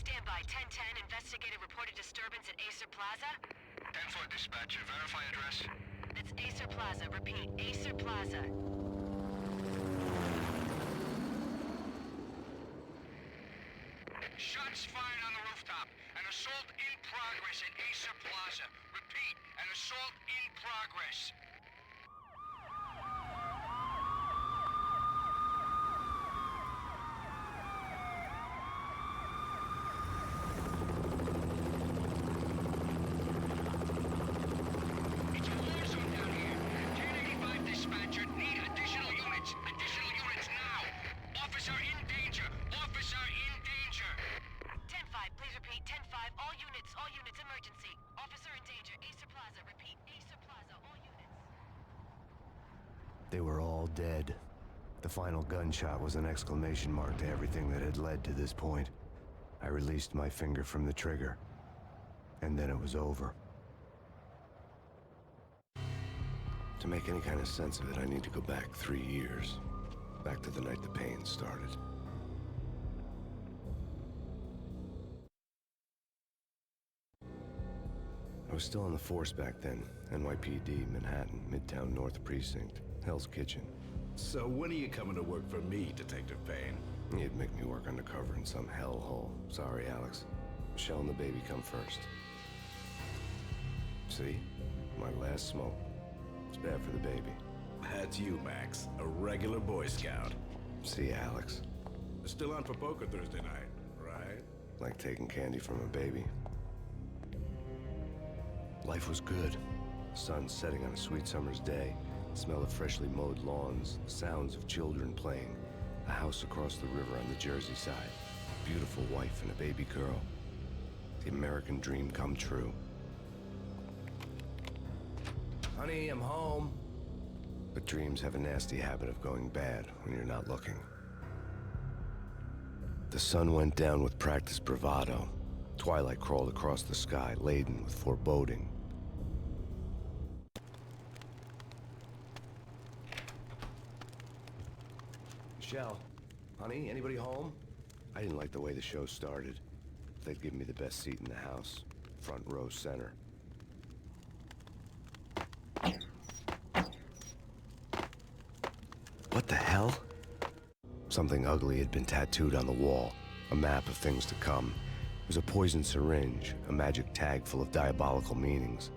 Stand by. 1010. Investigated reported disturbance at Acer Plaza. 10-4 dispatcher. Verify address. That's Acer Plaza. Repeat. Acer Plaza. Shots fired on the rooftop. An assault in progress at Acer Plaza. Repeat. An assault in progress. It's a war zone down here. 1085 dispatcher. Need additional units. Additional units now. Officer in danger. Officer in danger. 10-5. Please repeat. 10-5. All units, emergency. Officer in danger. Acer Plaza. Repeat. Acer Plaza. All units. They were all dead. The final gunshot was an exclamation mark to everything that had led to this point. I released my finger from the trigger, and then it was over. To make any kind of sense of it, I need to go back 3 years. Back to the night the pain started. I was still on the force back then. NYPD, Manhattan, Midtown North Precinct, Hell's Kitchen. So when are you coming to work for me, Detective Payne? You'd make me work undercover in some hellhole. Sorry, Alex. Michelle and the baby come first. See? My last smoke. It's bad for the baby. That's you, Max. A regular Boy Scout. See, Alex. Still on for poker Thursday night, right? Like taking candy from a baby. Life was good. Sun setting on a sweet summer's day. The smell of freshly mowed lawns. The sounds of children playing. A house across the river on the Jersey side. Beautiful wife and a baby girl. The American dream come true. Honey, I'm home. But dreams have a nasty habit of going bad when you're not looking. The sun went down with practiced bravado. Twilight crawled across the sky, laden with foreboding. Michelle, honey, anybody home? I didn't like the way the show started. They'd give me the best seat in the house, front row center. What the hell? Something ugly had been tattooed on the wall, a map of things to come. It was a poison syringe, a magic tag full of diabolical meanings.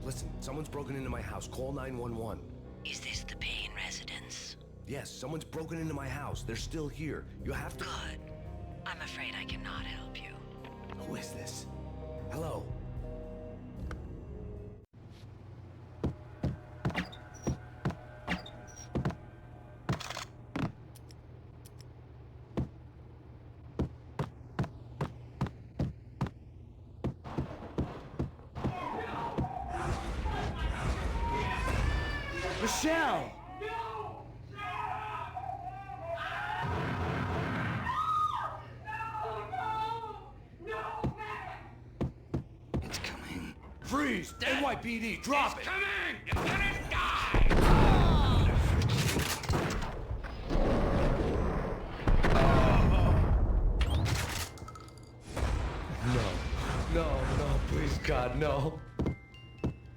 Listen, someone's broken into my house. Call 911. Is this the Payne residence? Yes, someone's broken into my house. They're still here. You have to... Good. I'm afraid I cannot help you. Who is this? Hello? Michelle! It's coming. Freeze! NYPD, drop it! Come in! You're gonna die! No, please, God, no.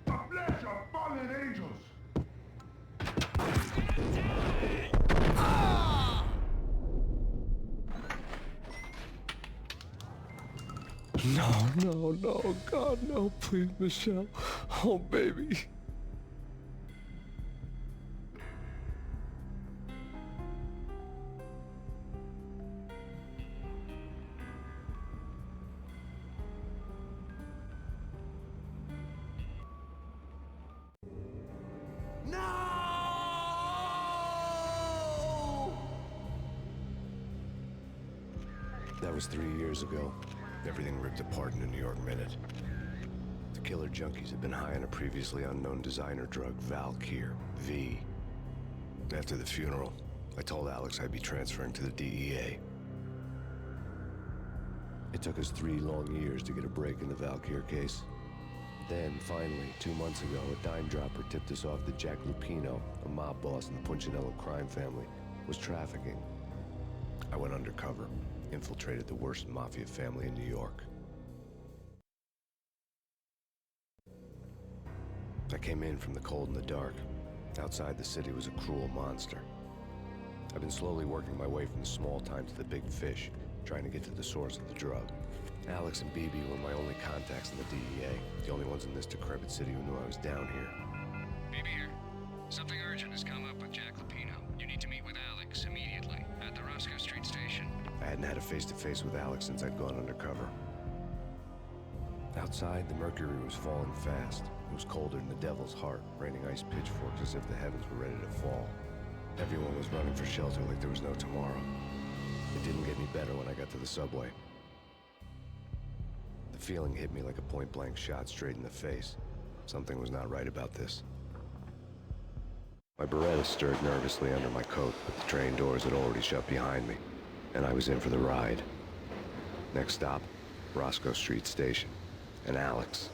The flesh of fallen angels! No, God, no, please, Michelle. Oh, baby. That was 3 years ago. Everything ripped apart in a New York minute. The killer junkies had been high on a previously unknown designer drug, Valkyr, V. After the funeral, I told Alex I'd be transferring to the DEA. It took us 3 long years to get a break in the Valkyr case. Then, finally, 2 months ago, a dime dropper tipped us off that Jack Lupino, a mob boss in the Punchinello crime family, was trafficking. I went undercover, infiltrated the worst mafia family in New York. I came in from the cold and the dark. Outside the city was a cruel monster. I've been slowly working my way from the small time to the big fish, trying to get to the source of the drug. Alex and BB were my only contacts in the DEA, the only ones in this decrepit city who knew I was down here. BB here. Something urgent has come up with Jack Lupino. You need to meet with Alex immediately at the Roscoe Street station. I hadn't had a face-to-face with Alex since I'd gone undercover. Outside, the mercury was falling fast. It was colder than the devil's heart, raining ice pitchforks as if the heavens were ready to fall. Everyone was running for shelter like there was no tomorrow. It didn't get any better when I got to the subway. The feeling hit me like a point-blank shot straight in the face. Something was not right about this. My Beretta stirred nervously under my coat, but the train doors had already shut behind me, and I was in for the ride. Next stop, Roscoe Street Station, and Alex.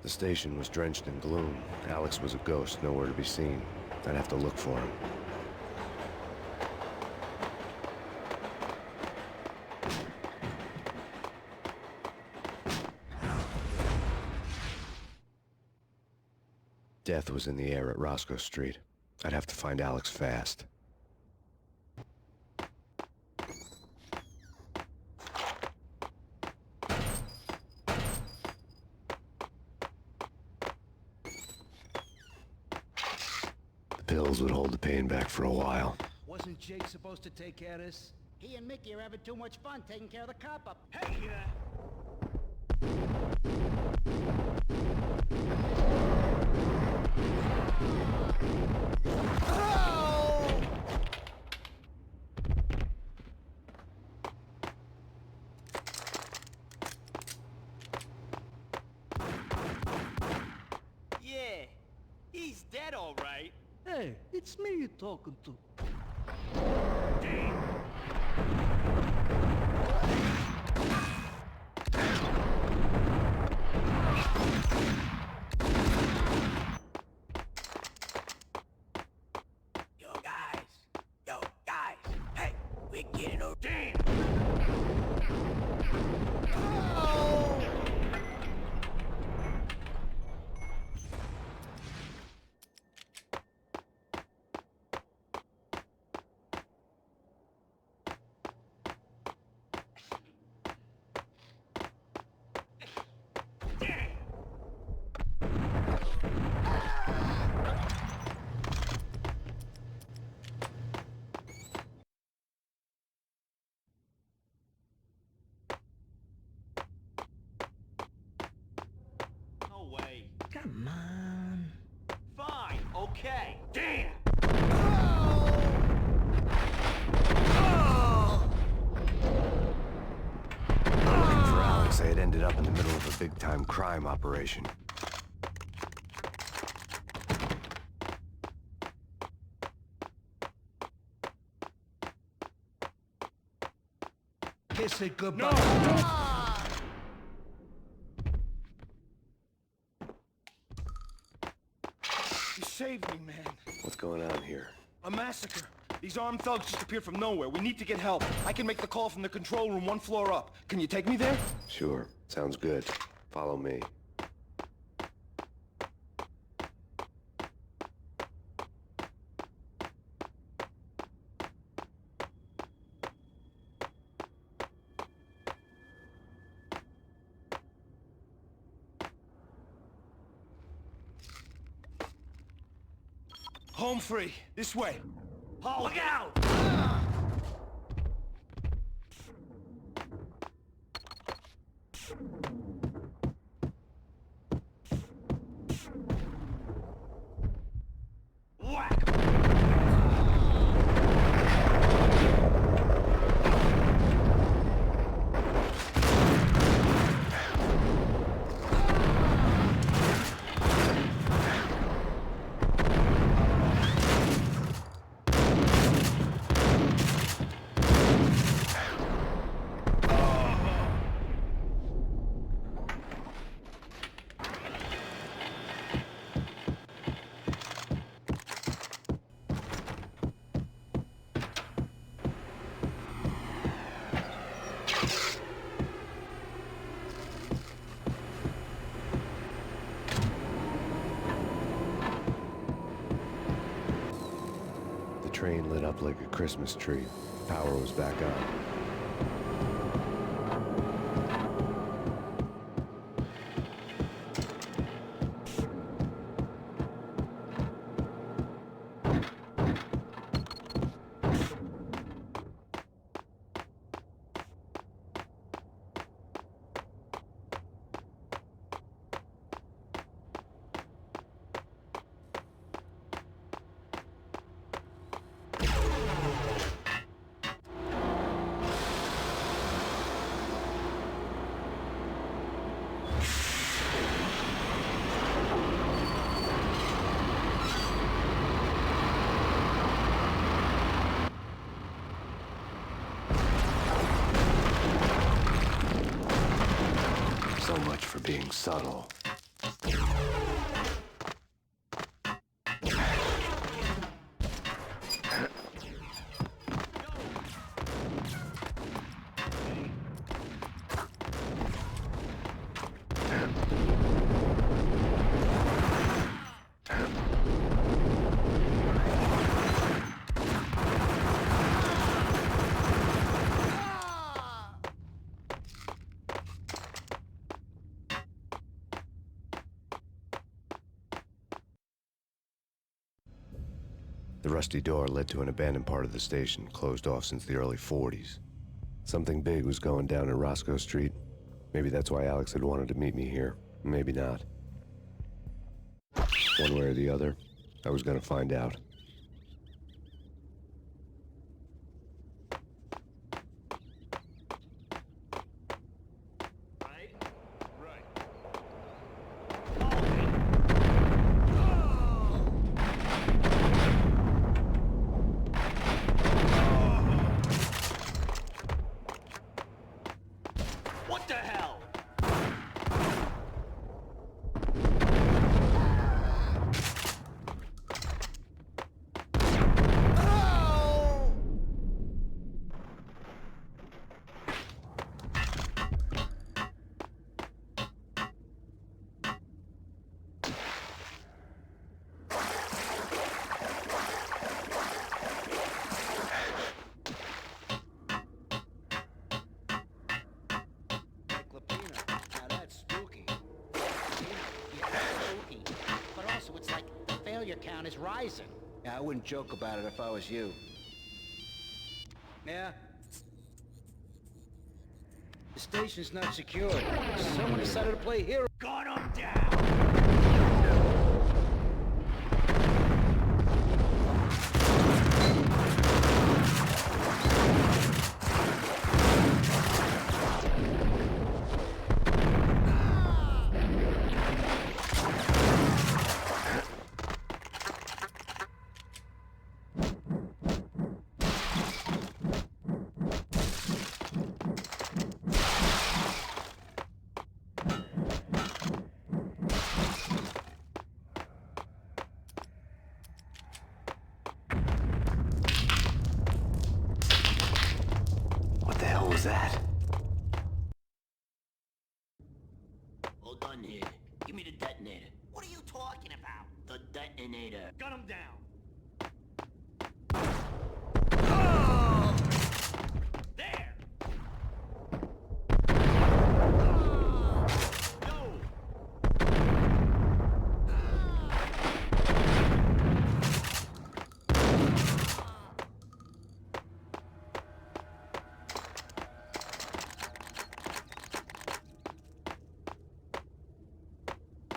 The station was drenched in gloom. Alex was a ghost, nowhere to be seen. I'd have to look for him. Death was in the air at Roscoe Street. I'd have to find Alex fast. The pills would hold the pain back for a while. Wasn't Jake supposed to take care of this? He and Mickey are having too much fun taking care of the cop up. Hey, Yeah, he's dead all right. Hey, it's me you're talking to. Yo guys, hey, we're getting over. Damn! No way. Come on. Fine, okay. Damn! Looking for Alex, I had ended up in the middle of a big-time crime operation. Kiss it goodbye. You saved me, man. What's going on here? A massacre. These armed thugs just appeared from nowhere. We need to get help. I can make the call from the control room 1 floor up. Can you take me there? Sure, sounds good. Follow me. Home free. This way. Look out! Whack! train lit up like a Christmas tree. Power was back on. So much for being subtle. The rusty door led to an abandoned part of the station, closed off since the early 40s. Something big was going down in Roscoe Street. Maybe that's why Alex had wanted to meet me here. Maybe not. One way or the other, I was gonna find out. What the hell? Failure count is rising. Yeah, I wouldn't joke about it if I was you. Yeah? The station's not secured. Someone decided to play hero. Gun him down! That? All done here. Give me the detonator. What are you talking about? The detonator. Gun him down. There!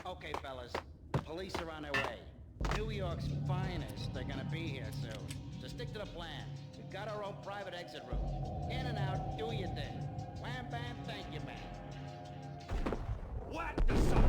Okay, fellas. The police are on their way. New York's finest. They're gonna be here soon. So stick to the plan. We've got our own private exit route. In and out, do your thing. Wham bam, thank you, man. What the son?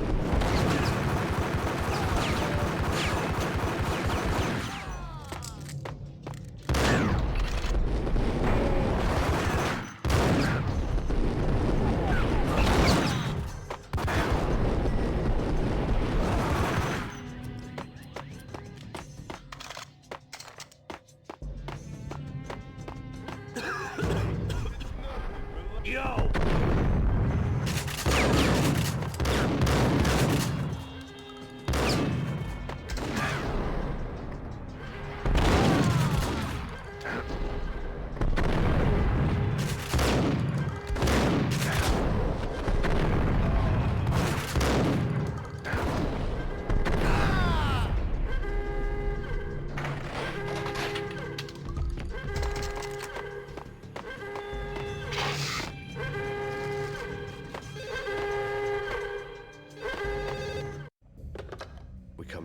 Yo!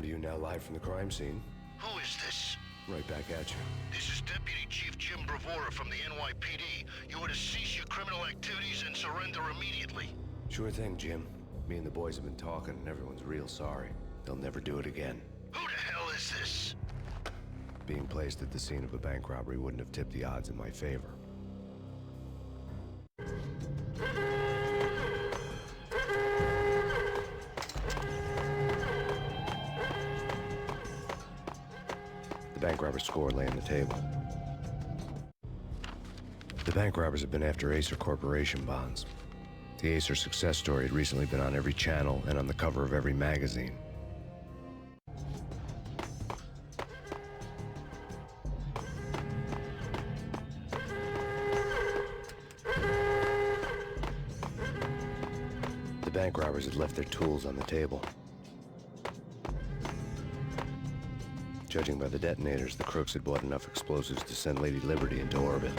to you now live from the crime scene. Who is this? Right back at you. This is Deputy Chief Jim Bravura from the NYPD. You are to cease your criminal activities and surrender immediately. Sure thing, Jim. Me and the boys have been talking, and everyone's real sorry. They'll never do it again. Who the hell is this? Being placed at the scene of a bank robbery wouldn't have tipped the odds in my favor. The bank robber's score lay on the table. The bank robbers have been after Acer Corporation bonds. The Acer success story had recently been on every channel and on the cover of every magazine. The bank robbers had left their tools on the table. Judging by the detonators, the crooks had bought enough explosives to send Lady Liberty into orbit.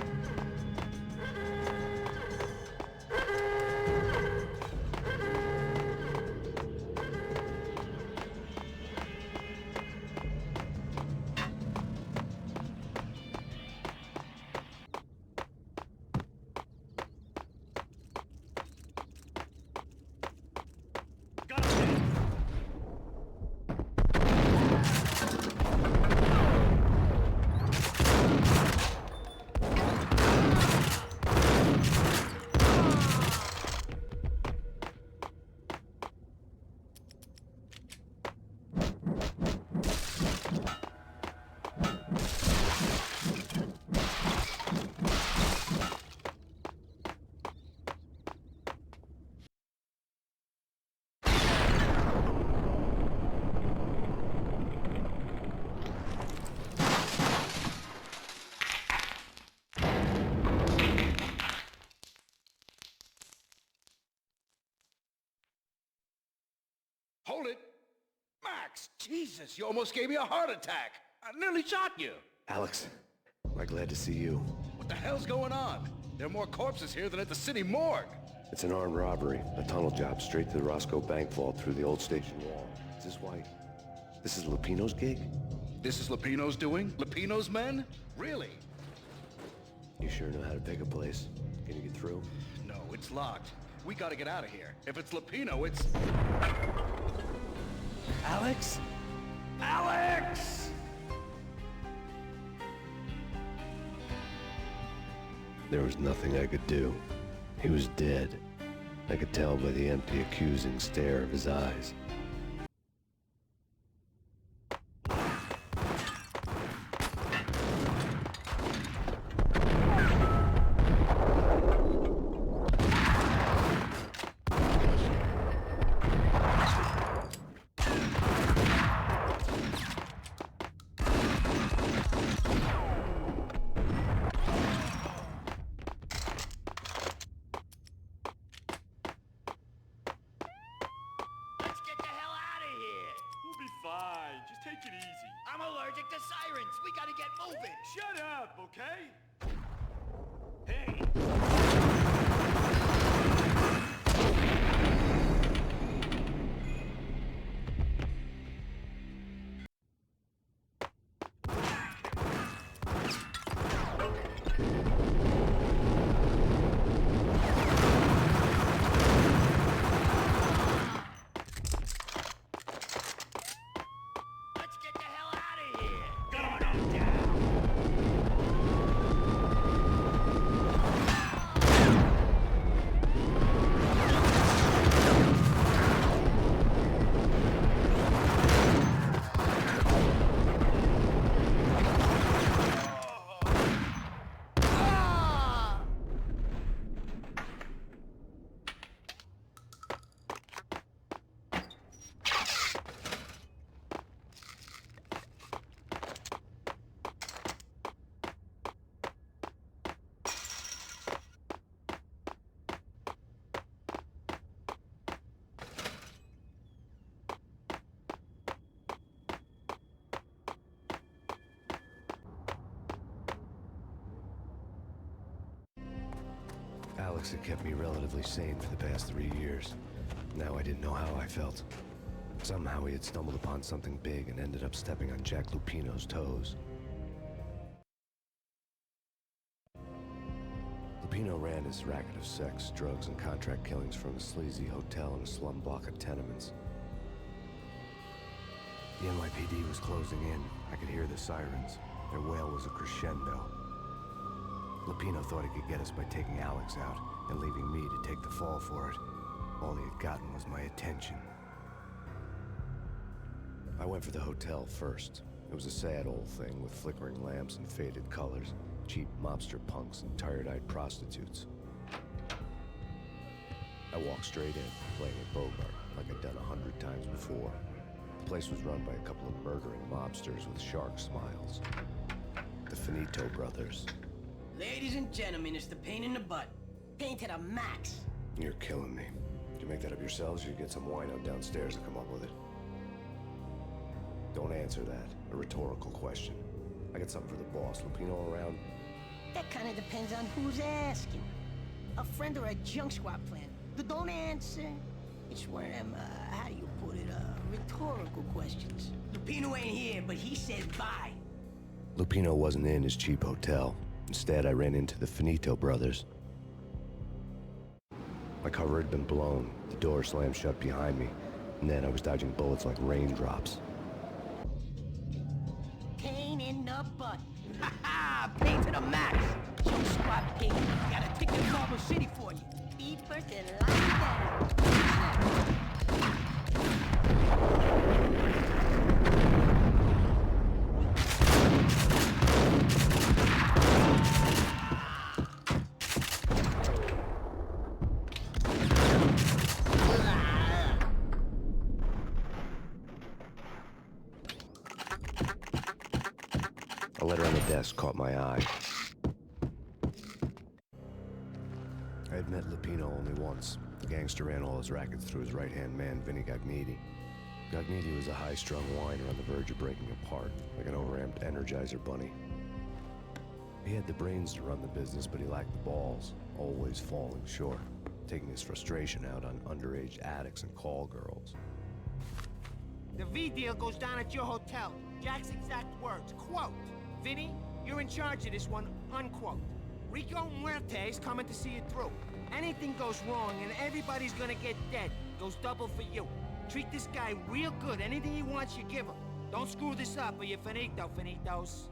Hold it! Max! Jesus, you almost gave me a heart attack! I nearly shot you! Alex, I'm glad to see you. What the hell's going on? There are more corpses here than at the city morgue! It's an armed robbery, a tunnel job straight to the Roscoe bank vault through the old station wall. Is this why? This is Lupino's gig? This is Lupino's doing? Lupino's men? Really? You sure know how to pick a place. Can you get through? No, it's locked. We gotta get out of here. If it's Lupino, it's... Alex? Alex! There was nothing I could do. He was dead. I could tell by the empty, accusing stare of his eyes. I'm allergic to sirens. We gotta get moving. Shut up, okay? Alex had kept me relatively sane for the past 3 years. Now I didn't know how I felt. Somehow he had stumbled upon something big and ended up stepping on Jack Lupino's toes. Lupino ran his racket of sex, drugs, and contract killings from a sleazy hotel in a slum block of tenements. The NYPD was closing in. I could hear the sirens. Their wail was a crescendo. Lupino thought he could get us by taking Alex out and leaving me to take the fall for it. All he had gotten was my attention. I went for the hotel first. It was a sad old thing with flickering lamps and faded colors, cheap mobster punks and tired-eyed prostitutes. I walked straight in, playing at Bogart, like I'd done 100 times before. The place was run by a couple of murdering mobsters with shark smiles. The Finito brothers. Ladies and gentlemen, it's the pain in the butt. Pain to the max. You're killing me. Did you make that up yourselves, or you get some wino downstairs to come up with it? Don't answer that. A rhetorical question. I got something for the boss. Lupino around? That kind of depends on who's asking. A friend or a junk squad plan. Don't answer. It's one of them, how do you put it, rhetorical questions. Lupino ain't here, but he said bye. Lupino wasn't in his cheap hotel. Instead, I ran into the Finito brothers. My cover had been blown. The door slammed shut behind me. And then I was dodging bullets like raindrops. Pain in the butt. Ha ha! Pain to the max. Junk squad pain. Got a ticket to Marble City for you. Be first and line down. A letter on the desk caught my eye. I had met Lupino only once. The gangster ran all his rackets through his right-hand man, Vinny Gagniti. Gagniti was a high-strung whiner on the verge of breaking apart, like an overamped Energizer bunny. He had the brains to run the business, but he lacked the balls, always falling short, taking his frustration out on underage addicts and call girls. The V deal goes down at your hotel. Jack's exact words, quote, "Vinny, you're in charge of this one," unquote. Rico Muerte's coming to see it through. Anything goes wrong and everybody's gonna get dead. Goes double for you. Treat this guy real good. Anything he wants, you give him. Don't screw this up or you're finito, finitos.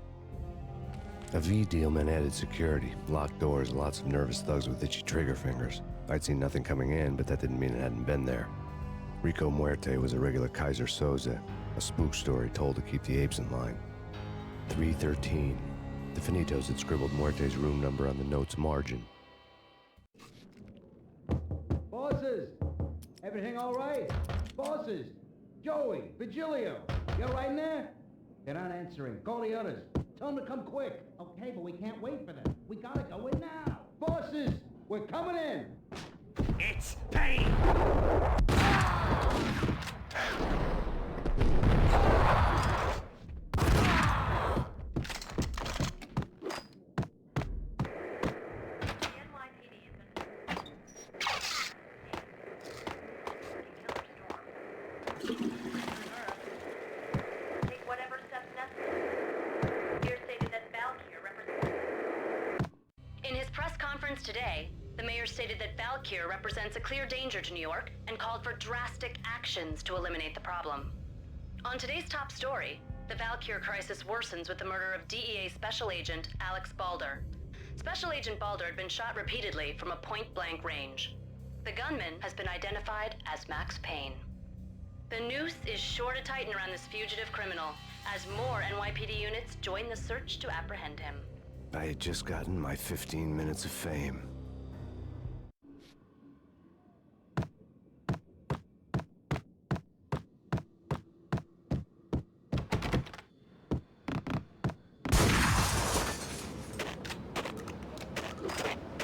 A V deal meant added security, locked doors, and lots of nervous thugs with itchy trigger fingers. I'd seen nothing coming in, but that didn't mean it hadn't been there. Rico Muerte was a regular Kaiser Soze, a spook story told to keep the apes in line. 313. The Finitos had scribbled Muerte's room number on the note's margin. Bosses! Everything all right? Bosses! Joey, Vigilio, you all right in there? They're not answering. Call the others. Tell them to come quick. Okay, but we can't wait for them. We gotta go in now. Bosses! We're coming in! It's pain! Take whatever steps necessary. Mayor stated that Valkyr represents... In his press conference today, the mayor stated that Valkyr represents a clear danger to New York and called for drastic actions to eliminate the problem. On today's top story, the Valkyr crisis worsens with the murder of DEA Special Agent Alex Balder. Special Agent Balder had been shot repeatedly from a point-blank range. The gunman has been identified as Max Payne. The noose is sure to tighten around this fugitive criminal as more NYPD units join the search to apprehend him. I had just gotten my 15 minutes of fame.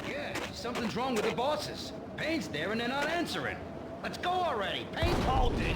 Yeah, something's wrong with the bosses. Payne's there and they're not answering. Let's go already. Payne called it.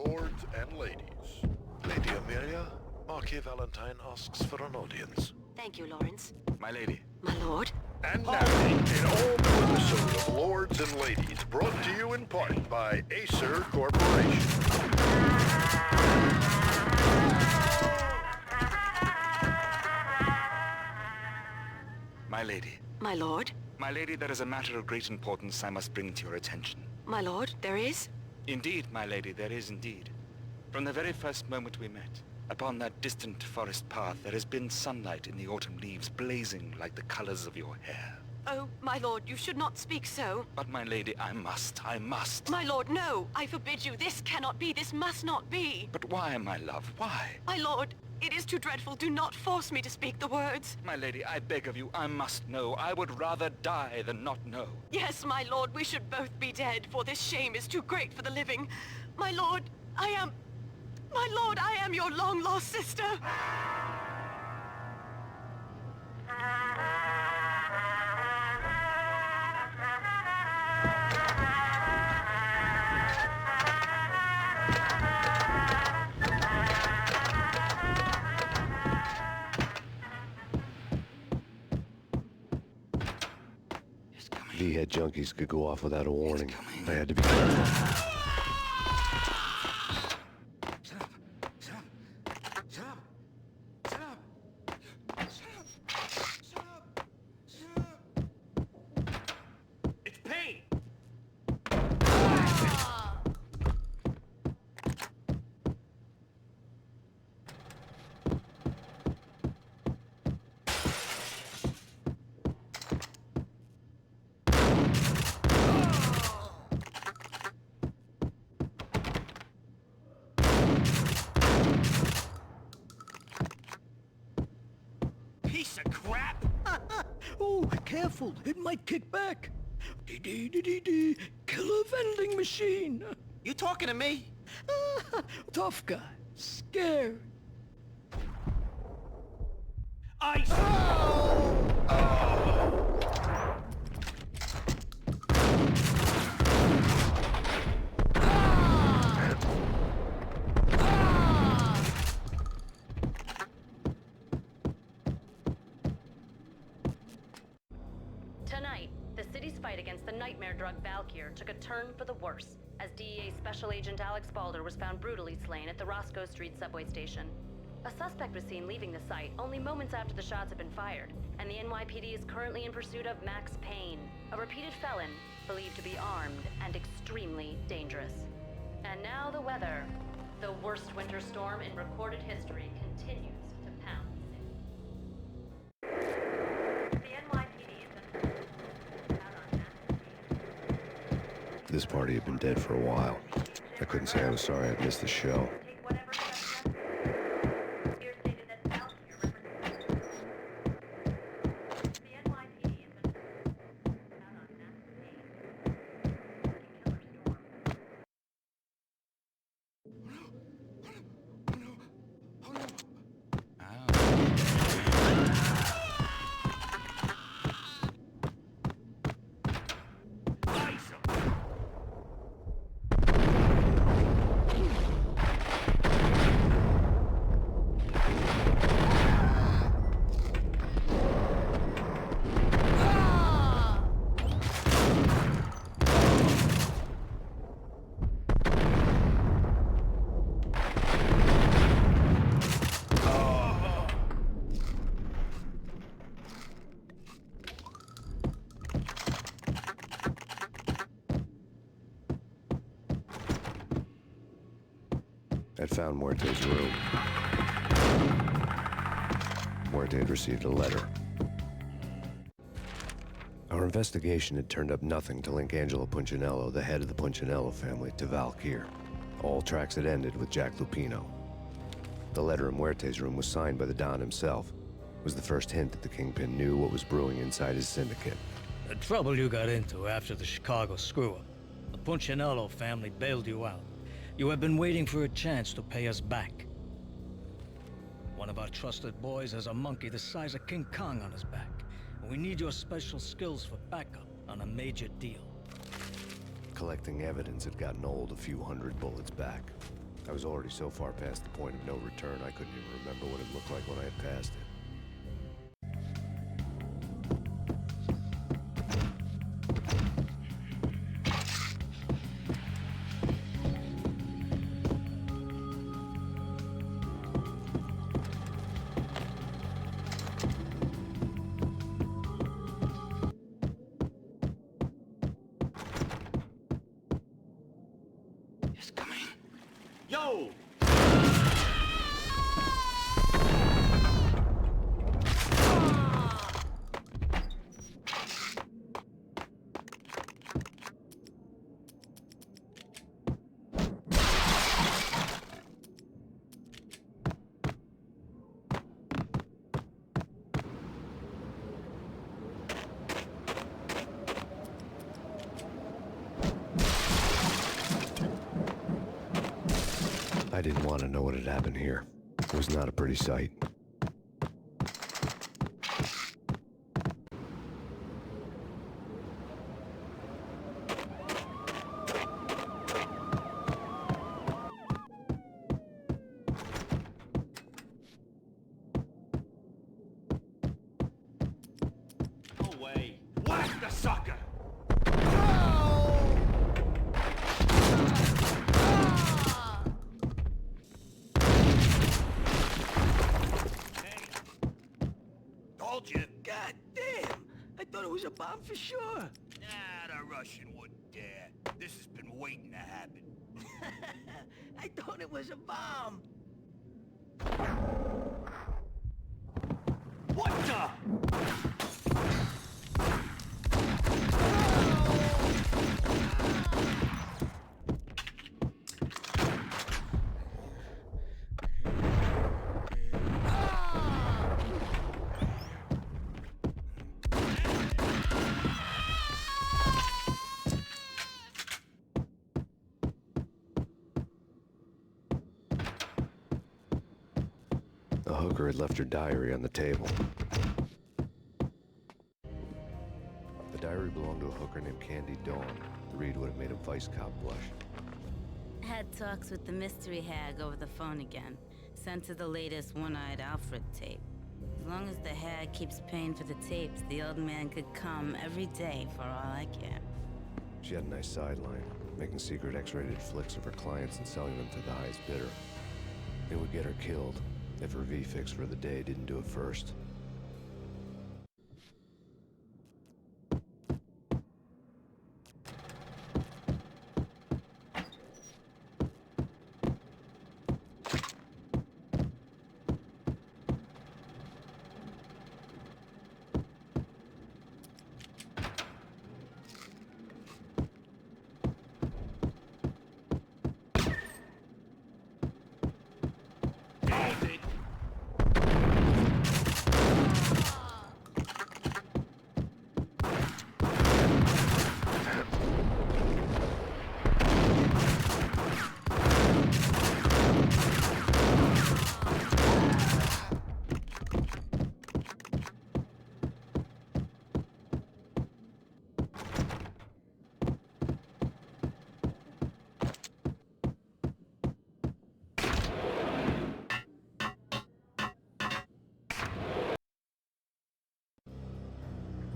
lords and ladies. Lady Amelia, Marquis Valentine asks for an audience. Thank you, Lawrence. My lady. My lord. And now, in all new episode of Lords and Ladies, brought to you in part by Acer Corporation. My lady. My lord. My lady, there is a matter of great importance I must bring to your attention. My lord, there is? Indeed, my lady, there is indeed. From the very first moment we met, upon that distant forest path, there has been sunlight in the autumn leaves blazing like the colors of your hair. Oh, my lord, you should not speak so. But my lady, I must. My lord, no! I forbid you. This cannot be. This must not be. But why, my love, why? My lord, it is too dreadful. Do not force me to speak the words. My lady, I beg of you, I must know. I would rather die than not know. Yes, my lord, we should both be dead, for this shame is too great for the living. My lord, I am your long-lost sister. V-head junkies could go off without a warning. I had to be careful. It's Payne! Piece of crap! Oh, careful, it might kick back. Dee-dee-dee-dee-dee, killer vending machine. You talking to me? Tough guy, scared. Ice! Tonight, the city's fight against the nightmare drug Valkyr took a turn for the worse, as DEA Special Agent Alex Balder was found brutally slain at the Roscoe Street subway station. A suspect was seen leaving the site only moments after the shots had been fired, and the NYPD is currently in pursuit of Max Payne, a repeated felon believed to be armed and extremely dangerous. And now the weather. The worst winter storm in recorded history continues to pound the city. The NYPD has been out on massive. This party had been dead for a while. I couldn't say I was sorry I'd missed the show. Take whatever steps necessary. Here stated that Valkyr represents. The NYPD has been out on massive killer storm. I'd found Muerte's room. Muerte had received a letter. Our investigation had turned up nothing to link Angelo Punchinello, the head of the Punchinello family, to Valkyr. All tracks had ended with Jack Lupino. The letter in Muerte's room was signed by the Don himself. It was the first hint that the Kingpin knew what was brewing inside his syndicate. The trouble you got into after the Chicago screw-up. The Punchinello family bailed you out. You have been waiting for a chance to pay us back. One of our trusted boys has a monkey the size of King Kong on his back. And we need your special skills for backup on a major deal. Collecting evidence had gotten old a few hundred bullets back. I was already so far past the point of no return, I couldn't even remember what it looked like when I had passed it. Yo! I didn't want to know what had happened here. It was not a pretty sight. No way. Whack the sucker! Told you. God damn! I thought it was a bomb for sure. Nah, the Russian wouldn't dare. This has been waiting to happen. I thought it was a bomb. What the? The hooker had left her diary on the table. The diary belonged to a hooker named Candy Dawn. The read would have made a vice cop blush. Had talks with the mystery hag over the phone again. Sent her the latest One-Eyed Alfred tape. As long as the hag keeps paying for the tapes, the old man could come every day for all I care. She had a nice sideline, making secret X-rated flicks of her clients and selling them to the highest bidder. It would get her killed if her V-fix for the day didn't do it first.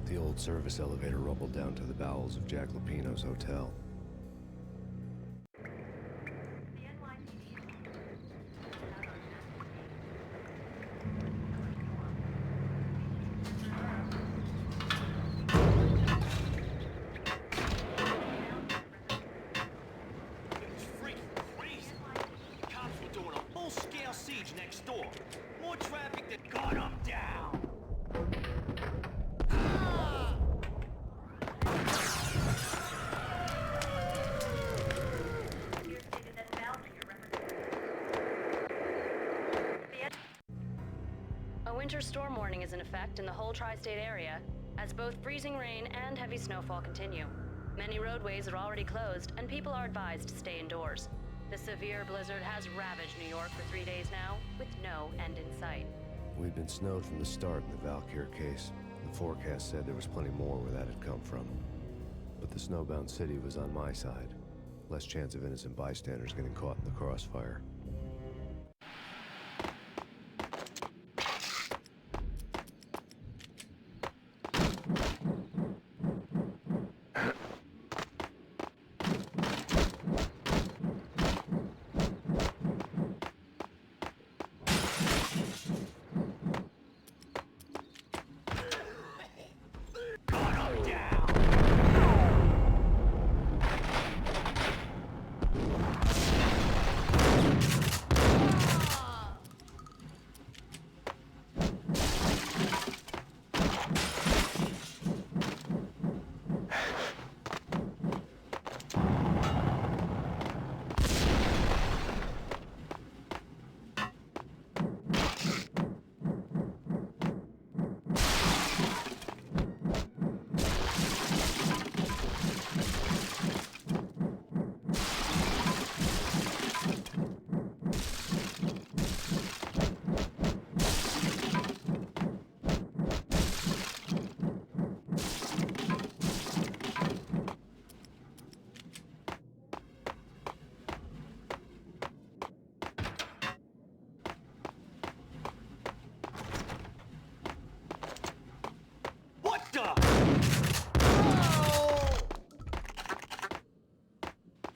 The old service elevator rumbled down to the bowels of Jack Lupino's hotel. It's freaking crazy. Cops were doing a full-scale siege next door. More traffic than gun 'em down. A winter storm warning is in effect in the whole tri-state area, as both freezing rain and heavy snowfall continue. Many roadways are already closed, and people are advised to stay indoors. The severe blizzard has ravaged New York for 3 days now, with no end in sight. We'd been snowed from the start in the Valkyr case. The forecast said there was plenty more where that had come from. But the snowbound city was on my side. Less chance of innocent bystanders getting caught in the crossfire.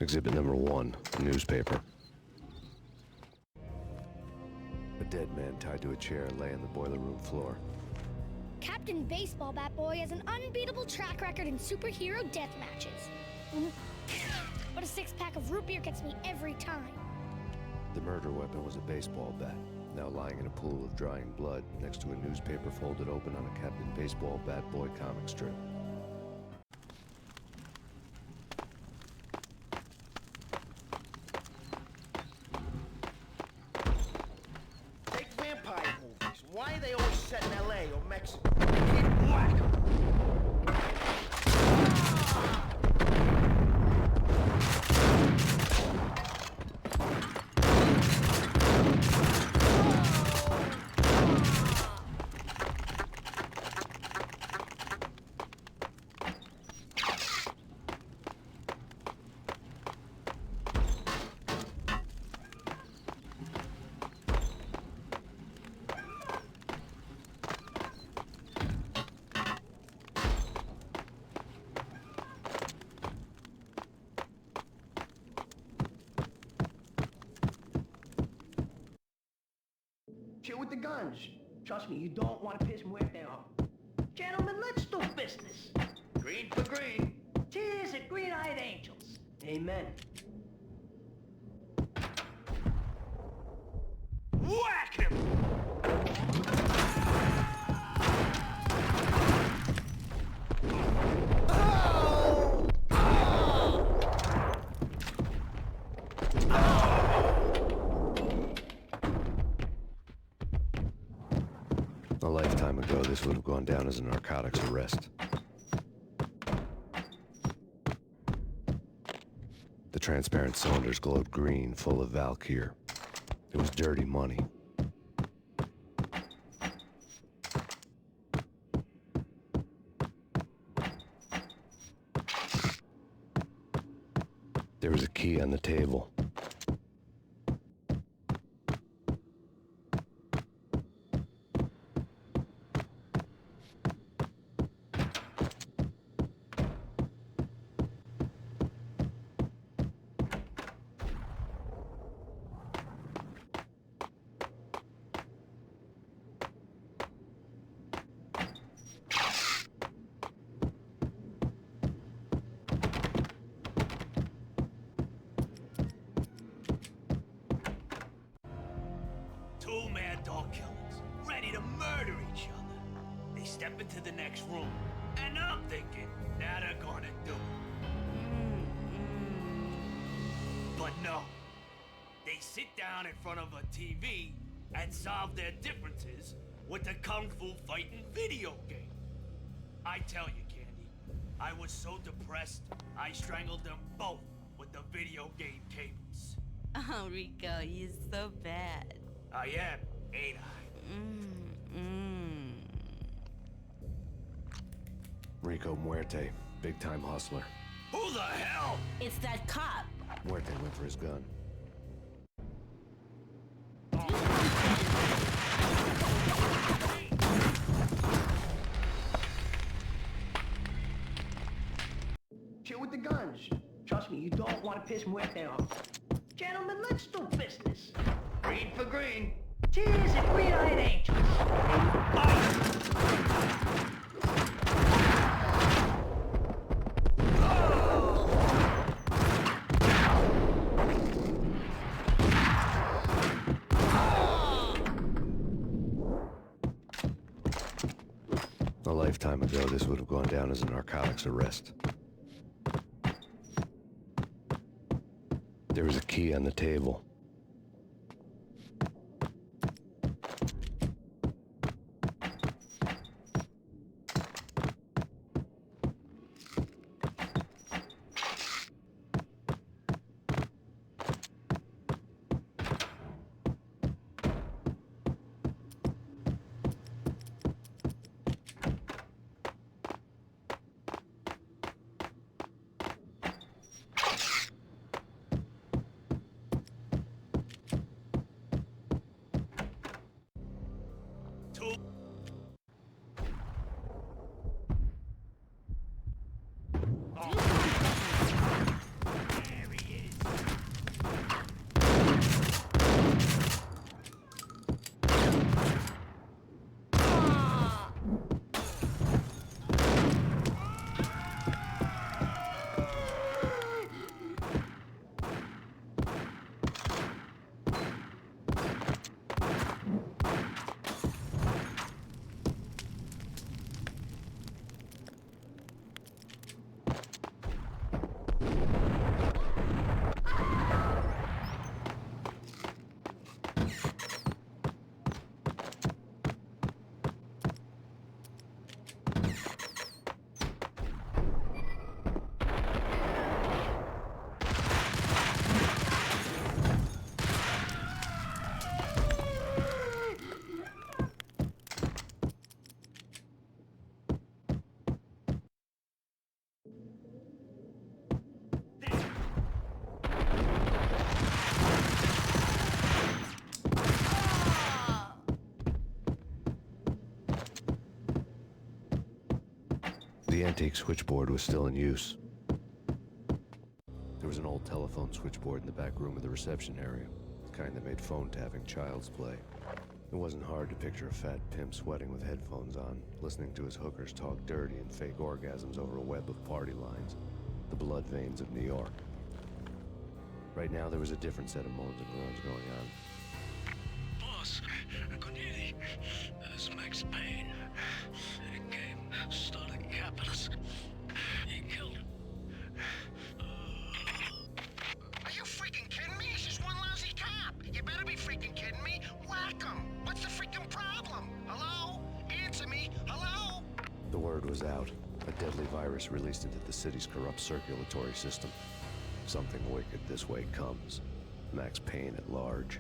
Exhibit number 1, a newspaper. A dead man tied to a chair lay on the boiler room floor. Captain Baseball Bat Boy has an unbeatable track record in superhero death matches. But a 6-pack of root beer gets me every time. The murder weapon was a baseball bat, now lying in a pool of drying blood next to a newspaper folded open on a Captain Baseball Bat Boy comic strip. Why are they always set in LA or Mexico? They can't whack 'em. Chill with the guns. Trust me, you don't want to piss Muerte off. Gentlemen, let's do business. Green for green. Cheers at green-eyed angels. Amen. Whack him! A lifetime ago, this would have gone down as a narcotics arrest. The transparent cylinders glowed green, full of Valkyr. It was dirty money. There was a key on the table. Two mad dog killers, ready to murder each other. They step into the next room, and I'm thinking, now they're gonna do it. But no. They sit down in front of a TV and solve their differences with a kung fu fighting video game. I tell you, Candy, I was so depressed, I strangled them both with the video game cables. Oh, Rico, you're so bad. I am, ain't I? Rico Muerte, big-time hustler. Who the hell? It's that cop. Muerte went for his gun. Chill with the guns. Trust me, you don't want to piss Muerte off. Gentlemen, let's do business. Green for green. Cheers and green-eyed angels. A lifetime ago, this would have gone down as a narcotics arrest. There was a key on the table. The antique switchboard was still in use. There was an old telephone switchboard in the back room of the reception area, the kind that made phone tapping child's play. It wasn't hard to picture a fat pimp sweating with headphones on, listening to his hookers talk dirty and fake orgasms over a web of party lines, the blood veins of New York. Right now, there was a different set of moans and groans going on. Boss, Cornelia, this is Max Payne. It came, started capitalist. He killed him. Are you freaking kidding me? He's just one lousy cop. You better be freaking kidding me. Whack him. What's the freaking problem? Hello? Answer me. Hello? The word was out. A deadly virus released into the city's corrupt circulatory system. Something wicked this way comes. Max Payne at large.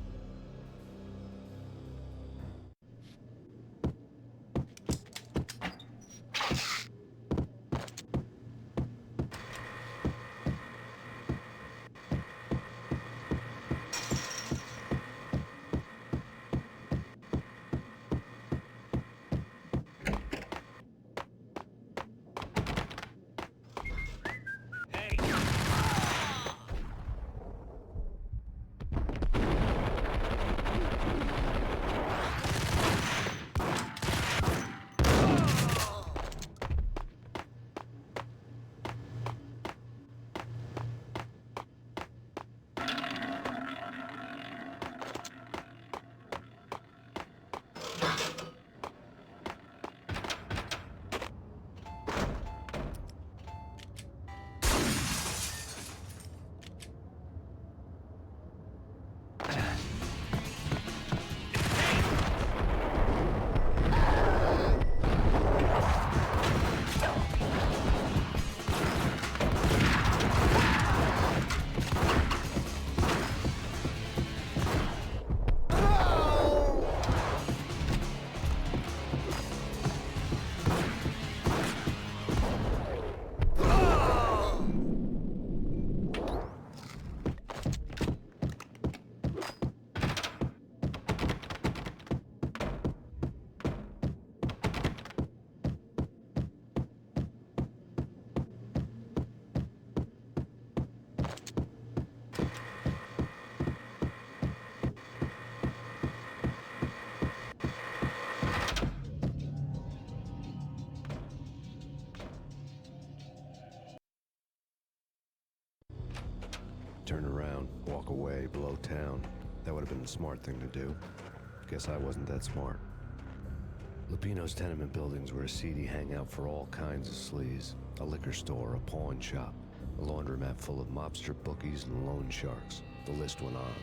walk away, blow town. That would have been the smart thing to do. Guess I wasn't that smart. Lupino's tenement buildings were a seedy hangout for all kinds of sleaze. A liquor store, a pawn shop, a laundromat full of mobster bookies and loan sharks. The list went on.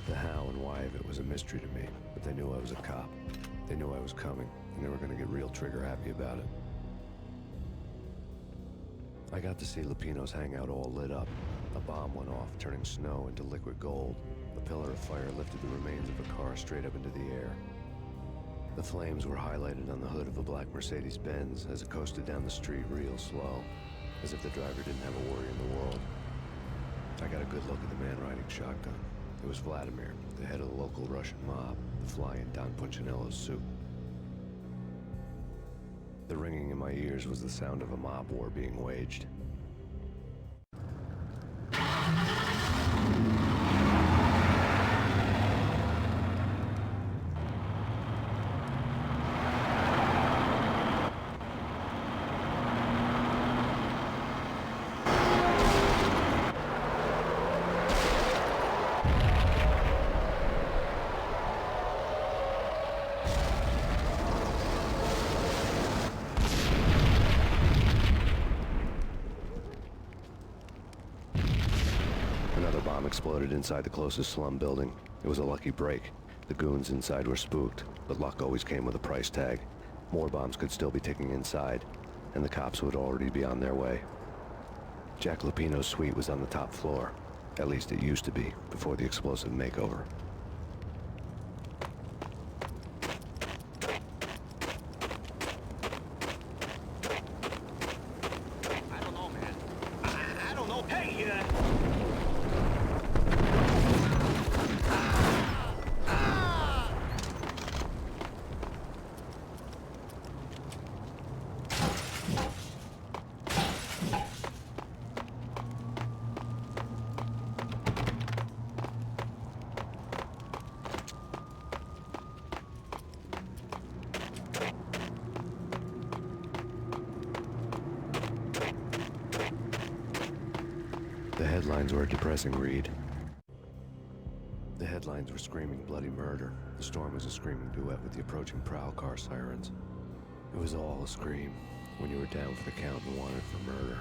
The how and why of it was a mystery to me, but they knew I was a cop. They knew I was coming, and they were going to get real trigger happy about it. I got to see Lupino's hangout all lit up. A bomb went off, turning snow into liquid gold. A pillar of fire lifted the remains of a car straight up into the air. The flames were highlighted on the hood of a black Mercedes-Benz as it coasted down the street real slow, as if the driver didn't have a worry in the world. I got a good look at the man riding shotgun. It was Vladimir, the head of the local Russian mob, the fly in Don Punchinello's soup. The ringing in my ears was the sound of a mob war being waged. Exploded inside the closest slum building. It was a lucky break. The goons inside were spooked, but luck always came with a price tag. More bombs could still be ticking inside, and the cops would already be on their way. Jack Lupino's suite was on the top floor. At least it used to be, before the explosive makeover. I don't know, man. I don't know. Hey, The headlines were a depressing read. The headlines were screaming bloody murder. The storm was a screaming duet with the approaching prowl car sirens. It was all a scream when you were down for the count and wanted for murder.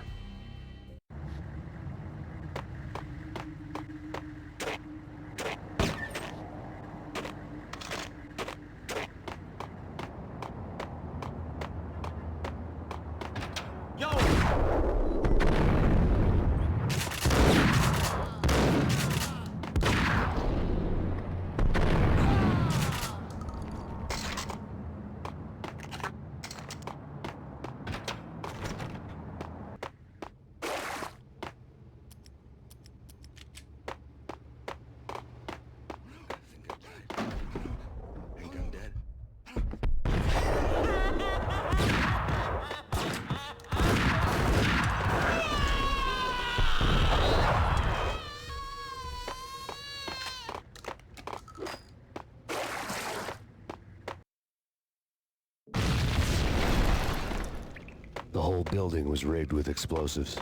The whole building was rigged with explosives.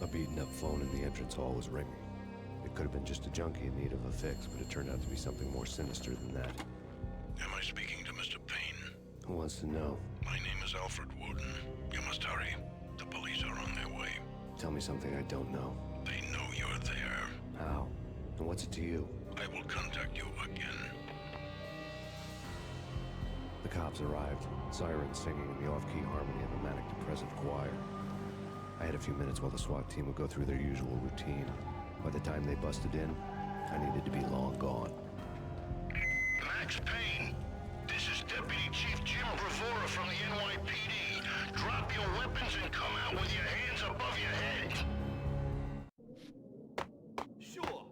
A beaten-up phone in the entrance hall was ringing. It could have been just a junkie in need of a fix, but it turned out to be something more sinister than that. Am I speaking to Mr. Payne? Who wants to know? My name is Alfred Woden. You must hurry. The police are on their way. Tell me something I don't know. They know you're there. How? And what's it to you? I will contact you again. The cops arrived, sirens singing in the off-key harmony of a manic-depressive choir. I had a few minutes while the SWAT team would go through their usual routine. By the time they busted in, I needed to be long gone. Max Payne, this is Deputy Chief Jim Bravura from the NYPD. Drop your weapons and come out with your hands above your head. Sure.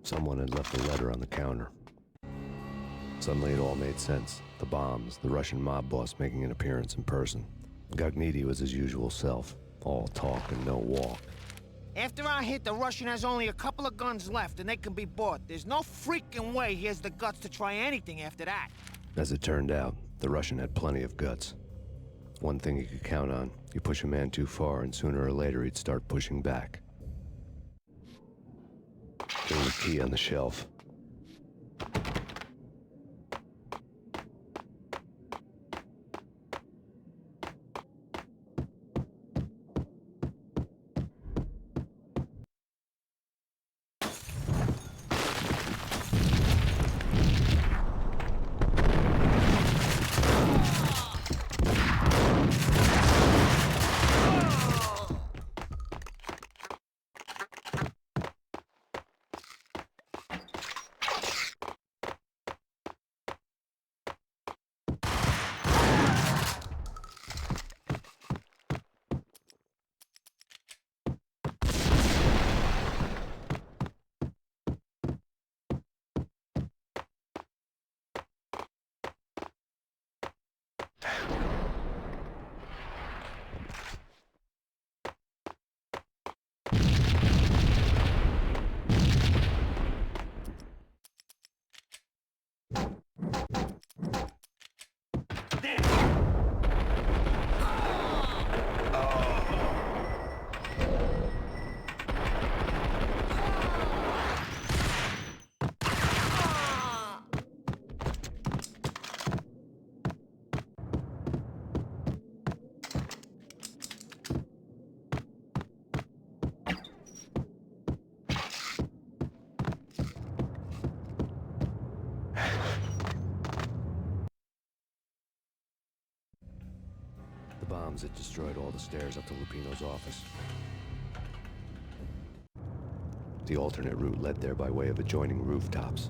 Someone had left a letter on the counter. Suddenly it all made sense. The bombs, the Russian mob boss making an appearance in person. Gagniti was his usual self, all talk and no walk. After our hit, the Russian has only a couple of guns left and they can be bought. There's no freaking way he has the guts to try anything after that. As it turned out, the Russian had plenty of guts. One thing you could count on, you push a man too far and sooner or later he'd start pushing back. There was a key on the shelf. Bombs had destroyed all the stairs up to Lupino's office. The alternate route led there by way of adjoining rooftops.